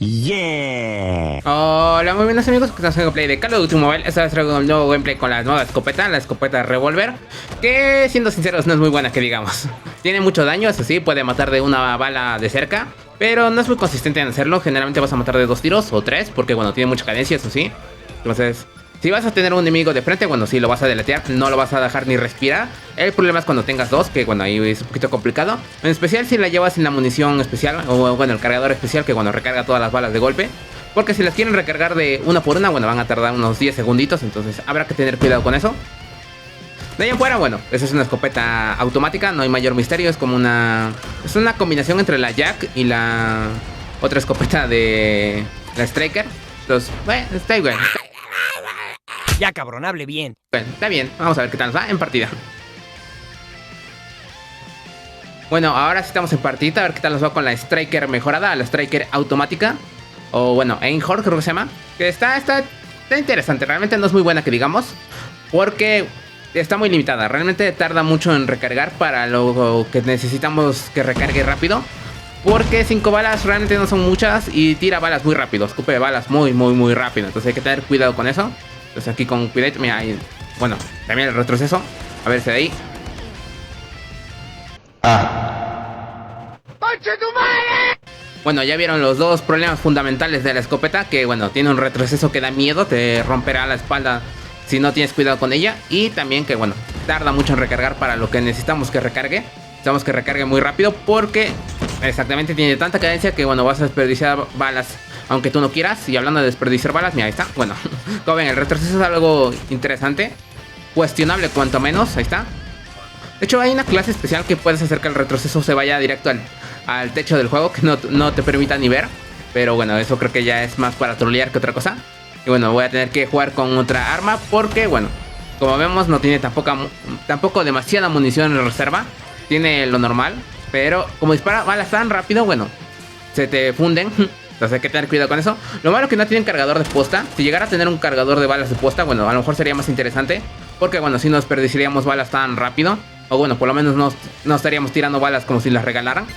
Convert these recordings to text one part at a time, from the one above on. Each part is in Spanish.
Yeah. Hola, muy buenos amigos, estamos en gameplay de Call of Duty Mobile. Esta vez traigo un nuevo gameplay con la nueva escopeta, la escopeta Revolver, que siendo sinceros no es muy buena, que digamos. Tiene mucho daño, eso sí, puede matar de una bala de cerca, pero no es muy consistente en hacerlo. Generalmente vas a matar de 2 tiros o 3, porque bueno, tiene mucha cadencia, eso sí. Entonces, si vas a tener un enemigo de frente, bueno, sí lo vas a deletear, no lo vas a dejar ni respirar. El problema es cuando tengas dos, que bueno, ahí es un poquito complicado. En especial si la llevas en la munición especial, o bueno, el cargador especial, que bueno, recarga todas las balas de golpe. Porque si las quieren recargar de una por una, bueno, van a tardar unos 10 segunditos, entonces habrá que tener cuidado con eso. De ahí en fuera, bueno, esa es una escopeta automática, no hay mayor misterio, es como una... Es una combinación entre la Jack y la otra escopeta de la Striker. Entonces, bueno, está igual. Ya, cabrón, hable bien. Bueno, está bien, vamos a ver qué tal nos va en partida. Bueno, ahora sí estamos en partida, a ver qué tal nos va con la Striker mejorada, la Striker automática. O bueno, Einhorn creo que se llama. Que está interesante, realmente no es muy buena que digamos, porque está muy limitada, realmente tarda mucho en recargar para lo que necesitamos que recargue rápido. Porque 5 balas realmente no son muchas y tira balas muy rápido, escupe balas muy rápido. Entonces hay que tener cuidado con eso. Entonces aquí con cuidado, mira, ahí, bueno, también el retroceso. A ver si de ahí. ¡Conche tu madre! Bueno, ya vieron los dos problemas fundamentales de la escopeta. Que bueno, tiene un retroceso que da miedo, te romperá la espalda si no tienes cuidado con ella. Y también que bueno, tarda mucho en recargar para lo que necesitamos que recargue. Necesitamos que recargue muy rápido porque exactamente tiene tanta cadencia que bueno, vas a desperdiciar balas aunque tú no quieras. Y hablando de desperdiciar balas, mira, ahí está. Bueno, como ven, el retroceso es algo interesante, cuestionable cuanto menos, ahí está. De hecho, hay una clase especial que puedes hacer que el retroceso se vaya directo al techo del juego, que no te permita ni ver. Pero bueno, eso creo que ya es más para trolear que otra cosa. Y bueno, voy a tener que jugar con otra arma porque bueno, como vemos no tiene tampoco demasiada munición en reserva. Tiene lo normal, pero como dispara balas tan rápido, bueno, se te funden. Entonces hay que tener cuidado con eso. Lo malo es que no tienen cargador de posta. Si llegara a tener un cargador de balas de posta, bueno, a lo mejor sería más interesante, porque bueno, si no desperdiciaríamos balas tan rápido. O bueno, por lo menos no estaríamos tirando balas como si las regalaran.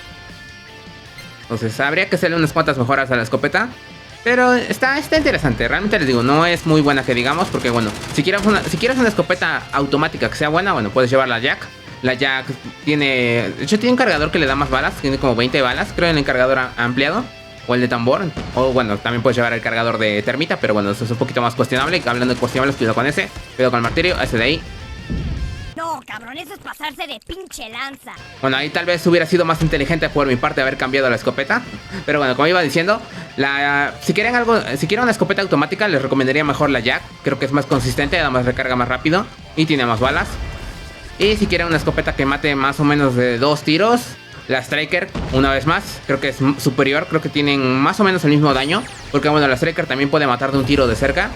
Entonces habría que hacerle unas cuantas mejoras a la escopeta. Pero está interesante, realmente les digo, no es muy buena que digamos. Porque bueno, si quieres una escopeta automática que sea buena, bueno, puedes llevar la Jack. La Jack tiene, de hecho tiene un cargador que le da más balas, tiene como 20 balas, creo, en el cargador ampliado. O el de tambor, o bueno, también puedes llevar el cargador de termita, pero bueno, eso es un poquito más cuestionable. Hablando de cuestionables, cuidado con ese. Cuidado con el martirio, ese de ahí. No, cabrón, eso es pasarse de pinche lanza. Bueno, ahí tal vez hubiera sido más inteligente por mi parte haber cambiado la escopeta. Pero bueno, como iba diciendo, si quieren una escopeta automática, les recomendaría mejor la Jack. Creo que es más consistente, además recarga más rápido y tiene más balas. Y si quieren una escopeta que mate más o menos de 2 tiros, la Striker, una vez más, creo que es superior. Creo que tienen más o menos el mismo daño, porque bueno, la Striker también puede matar de un tiro de cerca,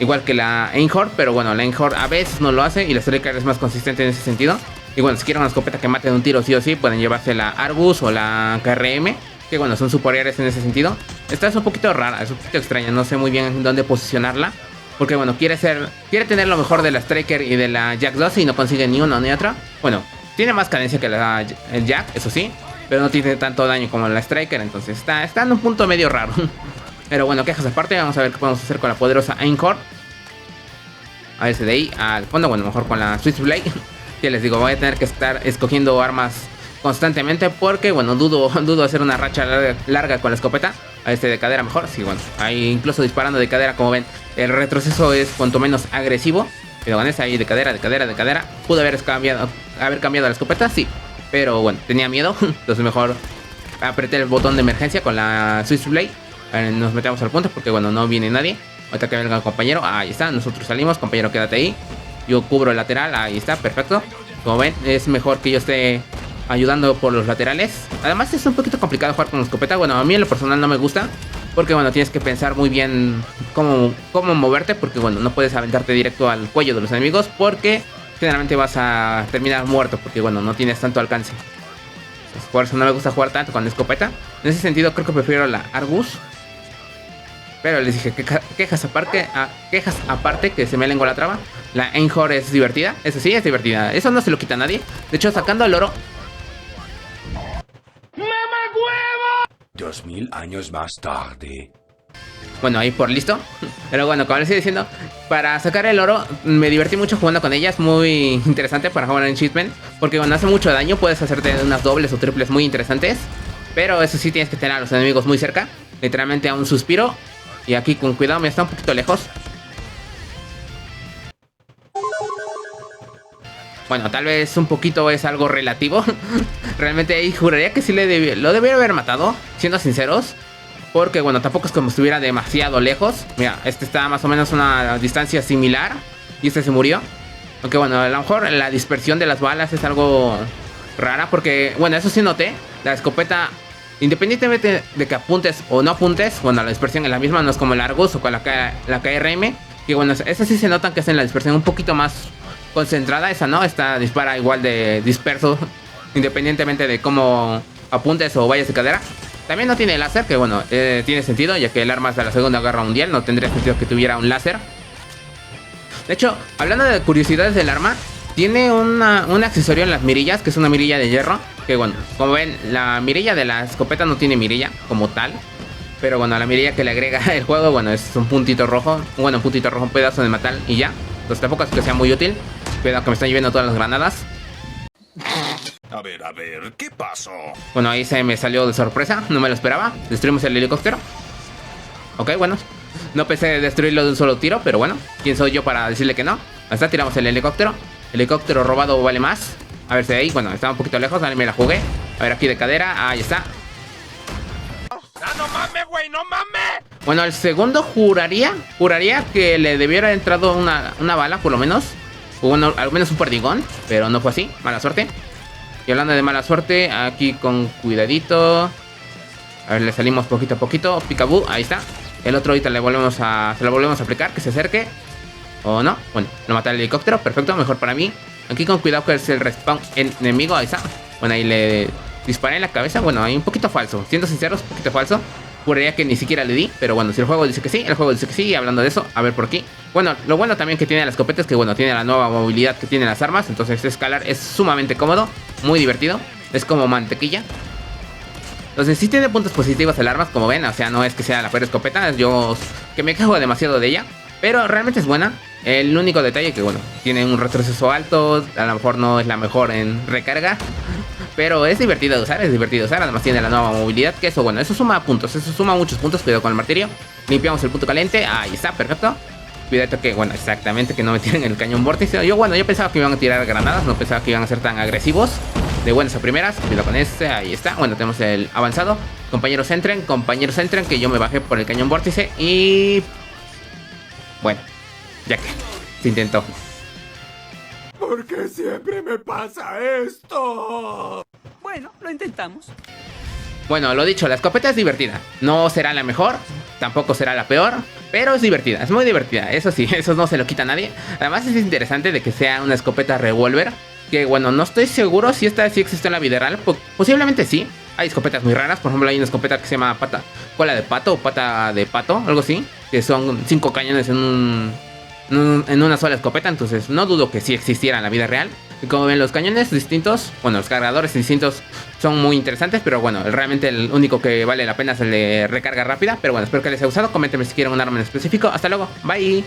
igual que la Einhorn, pero bueno, la Einhorn a veces no lo hace y la Striker es más consistente en ese sentido. Y bueno, si quieren una escopeta que mate de un tiro sí o sí, pueden llevarse la Argus o la KRM, que bueno, son superiores en ese sentido. Esta es un poquito rara, es un poquito extraña, no sé muy bien dónde posicionarla, porque bueno, quiere tener lo mejor de la Striker y de la Jack 2 y no consigue ni uno ni otra. Bueno, tiene más cadencia que el Jack, eso sí, pero no tiene tanto daño como la Striker, entonces está en un punto medio raro. Pero bueno, quejas aparte, vamos a ver qué podemos hacer con la poderosa Einhorn. A ver si de ahí al fondo, bueno, mejor con la Switchblade. Que les digo, voy a tener que estar escogiendo armas constantemente, porque bueno, dudo hacer una racha larga con la escopeta. A de cadera mejor, sí, bueno, ahí incluso disparando de cadera, como ven, el retroceso es cuanto menos agresivo. Pero con esa ahí de cadera. Pude haber cambiado la escopeta, sí, pero bueno, tenía miedo. Entonces mejor apreté el botón de emergencia con la Switchblade. Nos metemos al punto porque bueno, no viene nadie. Ahorita que venga el compañero, ahí está, nosotros salimos. Compañero, quédate ahí, yo cubro el lateral, ahí está, perfecto. Como ven, es mejor que yo esté ayudando por los laterales. Además es un poquito complicado jugar con la escopeta. Bueno, a mí en lo personal no me gusta, porque bueno, tienes que pensar muy bien cómo moverte, porque bueno, no puedes aventarte directo al cuello de los enemigos, porque generalmente vas a terminar muerto, porque bueno, no tienes tanto alcance. Pues por eso no me gusta jugar tanto con la escopeta. En ese sentido creo que prefiero la Argus. Pero les dije que quejas aparte, que se me lengua la traba. La Einhorn es divertida, eso sí, es divertida. Eso no se lo quita a nadie. De hecho, sacando el oro, 2000 años más tarde. Bueno, ahí por listo. Pero bueno, como les estoy diciendo, para sacar el oro me divertí mucho jugando con ella. Es muy interesante para jugar en Cheatman, porque cuando hace mucho daño puedes hacerte unas dobles o triples muy interesantes. Pero eso sí, tienes que tener a los enemigos muy cerca, literalmente a un suspiro. Y aquí con cuidado, me está un poquito lejos. Bueno, tal vez un poquito es algo relativo. Realmente ahí juraría que sí lo debería haber matado, siendo sinceros. Porque bueno, tampoco es como si estuviera demasiado lejos. Mira, este está más o menos a una distancia similar. Y este se murió. Aunque bueno, a lo mejor la dispersión de las balas es algo rara. Porque bueno, eso sí noté. La escopeta, independientemente de que apuntes o no apuntes, bueno, la dispersión es la misma. No es como el Argus o con la KRM. Que bueno, esa sí se notan que hacen la dispersión un poquito más concentrada. Esa no, esta dispara igual de disperso, independientemente de cómo apuntes o vayas de cadera. También no tiene láser, que bueno, tiene sentido, ya que el arma es de la Segunda Guerra Mundial. No tendría sentido que tuviera un láser. De hecho, hablando de curiosidades del arma, tiene un accesorio en las mirillas, que es una mirilla de hierro. Que bueno, como ven, la mirilla de la escopeta no tiene mirilla como tal. Pero bueno, la mirilla que le agrega el juego, bueno, es un puntito rojo. Bueno, un puntito rojo, un pedazo de metal y ya. Entonces tampoco es que sea muy útil. Cuidado que me están lloviendo todas las granadas. A ver, ¿qué pasó? Bueno, ahí se me salió de sorpresa, no me lo esperaba. Destruimos el helicóptero. Ok, bueno, no pensé destruirlo de un solo tiro, pero bueno, ¿quién soy yo para decirle que no? Hasta tiramos el helicóptero. Helicóptero robado vale más. A ver si ahí, bueno, estaba un poquito lejos, dale, me la jugué. A ver aquí de cadera, ahí está. ¡No mames, güey, no mames! Bueno, el segundo juraría que le debiera haber entrado una bala, por lo menos. O bueno, al menos un perdigón, pero no fue así, mala suerte. Y hablando de mala suerte, aquí con cuidadito. A ver, le salimos poquito a poquito. Picaboo, ahí está. El otro ahorita se lo volvemos a aplicar, que se acerque. O no, bueno, lo mata el helicóptero, perfecto, mejor para mí. Aquí con cuidado que es el respawn enemigo, ahí está. Bueno, ahí le disparé en la cabeza, bueno, ahí un poquito falso. Siendo sinceros, un poquito falso. Juraría que ni siquiera le di, pero bueno, si el juego dice que sí, el juego dice que sí. Y hablando de eso, a ver por aquí. Bueno, lo bueno también que tiene la escopeta es que bueno, tiene la nueva movilidad que tienen las armas. Entonces escalar es sumamente cómodo, muy divertido. Es como mantequilla. Entonces sí tiene puntos positivos el arma, como ven. O sea, no es que sea la peor escopeta, yo que me quejo demasiado de ella, pero realmente es buena. El único detalle que bueno, tiene un retroceso alto. A lo mejor no es la mejor en recarga, pero es divertido de usar, Además tiene la nueva movilidad, que eso, bueno, eso suma puntos, eso suma muchos puntos. Cuidado con el martirio. Limpiamos el punto caliente, ahí está, perfecto. Cuidado que, bueno, exactamente, que no me tiren el cañón vórtice. Yo pensaba que iban a tirar granadas, no pensaba que iban a ser tan agresivos. De buenas a primeras, cuidado con este, ahí está. Bueno, tenemos el avanzado. Compañeros entren, que yo me bajé por el cañón vórtice y... bueno, ya que se intentó. ¿Por qué siempre me pasa esto? Bueno, lo intentamos. Bueno, lo dicho, la escopeta es divertida. No será la mejor, tampoco será la peor, pero es divertida, es muy divertida. Eso sí, eso no se lo quita a nadie. Además es interesante de que sea una escopeta revólver. Que bueno, no estoy seguro si esta sí existe en la vida real. Posiblemente sí. Hay escopetas muy raras. Por ejemplo, hay una escopeta que se llama cola de pato o pata de pato, algo así. Que son 5 cañones en una sola escopeta. Entonces no dudo que sí existiera en la vida real. Y como ven, los cañones distintos, bueno, los cargadores distintos son muy interesantes. Pero bueno, realmente el único que vale la pena es el de recarga rápida. Pero bueno, espero que les haya gustado. Coméntenme si quieren un arma en específico. Hasta luego, bye.